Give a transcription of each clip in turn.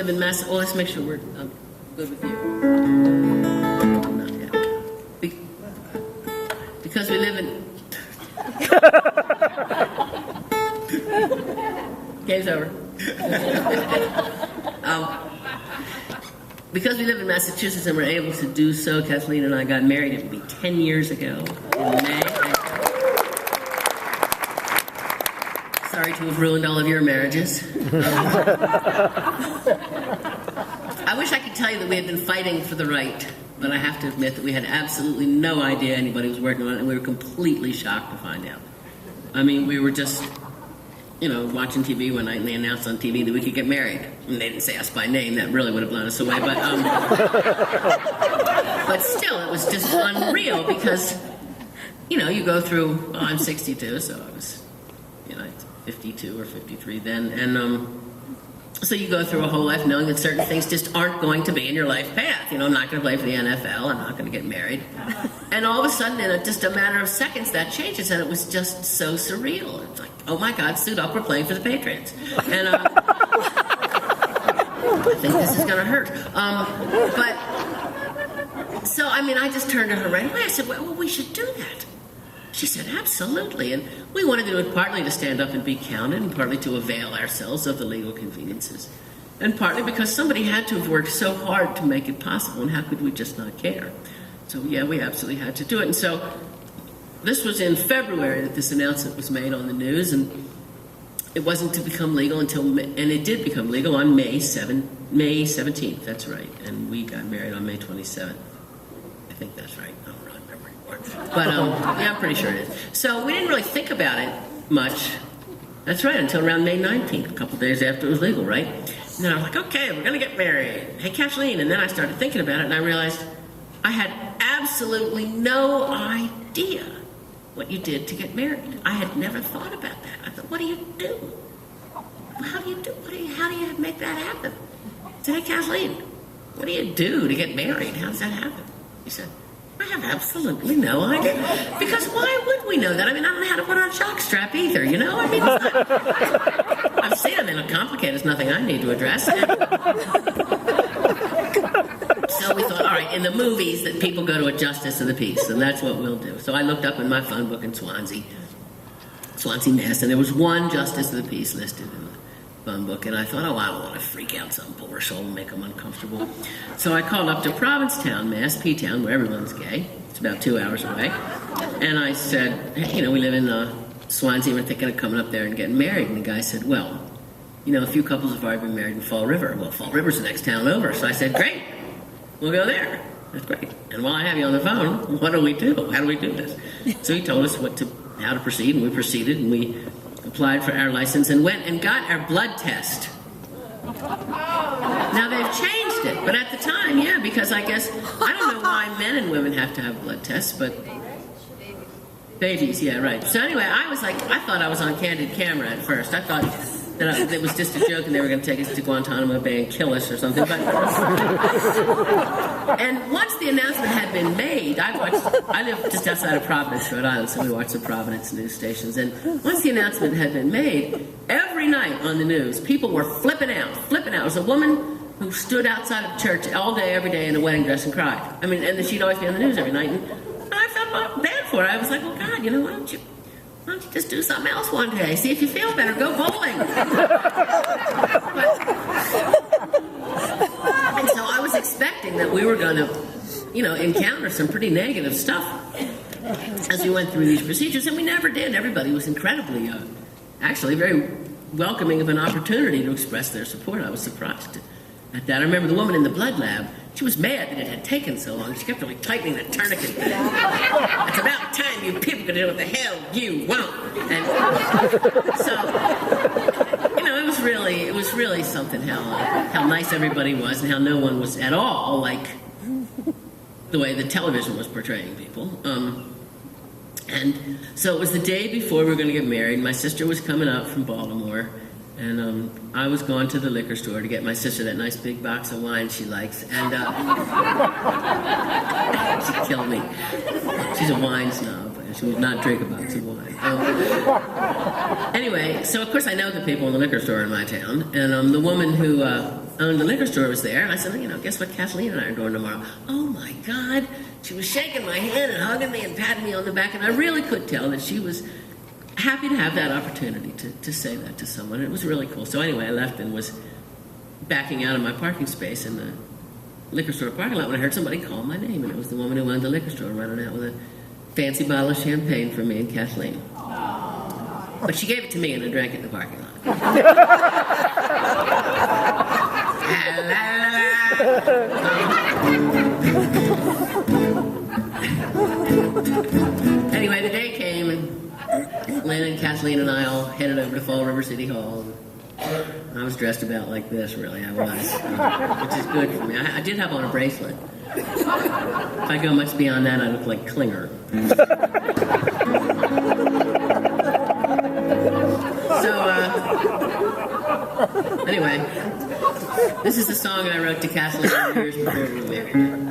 live in Mass. Well, let's make sure we're good with you. Not yet. Because we live in. Game's over. Because we live in Massachusetts and we're able to do so, Kathleen and I got married. It would be 10 years ago in May. Sorry to have ruined all of your marriages. I wish I could tell you that we had been fighting for the right, but I have to admit that we had absolutely no idea anybody was working on it, and we were completely shocked to find out. I mean, we were just, watching TV one night, and they announced on TV that we could get married. And they didn't say us by name. That really would have blown us away. But but still, it was just unreal because, you go through. Well, I'm 62, so I was, 52 or 53 then, and so you go through a whole life knowing that certain things just aren't going to be in your life path. I'm not going to play for the NFL. I'm not going to get married. And all of a sudden, in just a matter of seconds, that changes, and it was just so surreal. It's like, oh my God, suit up, we're playing for the Patriots. And I think this is going to hurt. So I just turned to her right away. I said, well, we should do that. She said, absolutely. And we wanted to do it partly to stand up and be counted, and partly to avail ourselves of the legal conveniences. And partly because somebody had to have worked so hard to make it possible, and how could we just not care? So yeah, we absolutely had to do it. And so this was in February that this announcement was made on the news, and it wasn't to become legal and it did become legal on May 17th, that's right. And we got married on May 27th. I think that's right. I don't really remember anymore. But yeah, I'm pretty sure it is. So we didn't really think about it much. That's right, until around May 19th, a couple days after it was legal, right? And then I was like, okay, we're going to get married. Hey, Kathleen. And then I started thinking about it, and I realized I had absolutely no idea what you did to get married. I had never thought about that. I thought, what do you do? How do you do? How do you make that happen? I said, hey, Kathleen, what do you do to get married? How does that happen? She said, I have absolutely no idea. Because why would we know that? I don't know how to put on a jockstrap either, it's not... I've seen them, they look complicated. It's nothing I need to address. So we thought, all right, in the movies that people go to a justice of the peace, and that's what we'll do. So I looked up in my phone book in Swansea, Mass, and there was one justice of the peace listed in the phone book, and I thought, I don't want to freak out some poor soul and make them uncomfortable. So I called up to Provincetown, Mass, P-Town, where everyone's gay. It's about 2 hours away. And I said, hey, we live in Swansea, we're thinking of coming up there and getting married. And the guy said, well, a few couples have already been married in Fall River. Well, Fall River's the next town over. So I said, great, we'll go there. That's great. And while I have you on the phone, what do we do? How do we do this? So he told us how to proceed, and we proceeded, and we applied for our license and went and got our blood test. Now they've changed it, but at the time, yeah, because I guess, I don't know why men and women have to have blood tests, but babies, yeah, right. So anyway, I thought I was on candid camera at first. I thought that it was just a joke and they were going to take us to Guantanamo Bay and kill us or something. But and once the announcement had been made, I live just outside of Providence, Rhode Island, so we watched the Providence news stations. And once the announcement had been made, every night on the news, people were flipping out. There was a woman who stood outside of church all day, every day in a wedding dress and cried. And she'd always be on the news every night. And I felt bad for her. I was like, well, God, why don't you just do something else one day? See if you feel better. Go bowling. And so I was expecting that we were going to, encounter some pretty negative stuff as we went through these procedures, and we never did. Everybody was incredibly, actually very welcoming of an opportunity to express their support. I was surprised at that. I remember the woman in the blood lab. She was mad that it had taken so long. She kept really tightening the tourniquet. It's about time you people could do what the hell you want. And so, it was really something how nice everybody was, and how no one was at all like the way the television was portraying people. And so it was the day before we were going to get married. My sister was coming up from Baltimore. And I was going to the liquor store to get my sister that nice big box of wine she likes. And she killed me. She's a wine snob. She would not drink a box of wine. Anyway, so of course I know the people in the liquor store in my town. And the woman who owned the liquor store was there, and I said, guess what Kathleen and I are doing tomorrow? Oh my God. She was shaking my hand and hugging me and patting me on the back, and I really could tell that she was happy to have that opportunity to say that to someone. It was really cool. So anyway, I left and was backing out of my parking space in the liquor store parking lot when I heard somebody call my name, and it was the woman who owned the liquor store running out with a fancy bottle of champagne for me and Kathleen. But she gave it to me and I drank it in the parking lot. Anyway, the day came and Lynn and Kathleen and I all headed over to Fall River City Hall. I was dressed about like this, really, I was, which is good for me. I did have on a bracelet. If I go much beyond that, I look like Klinger. So, anyway, this is the song I wrote to Kathleen years before we were married.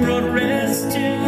Brought rest to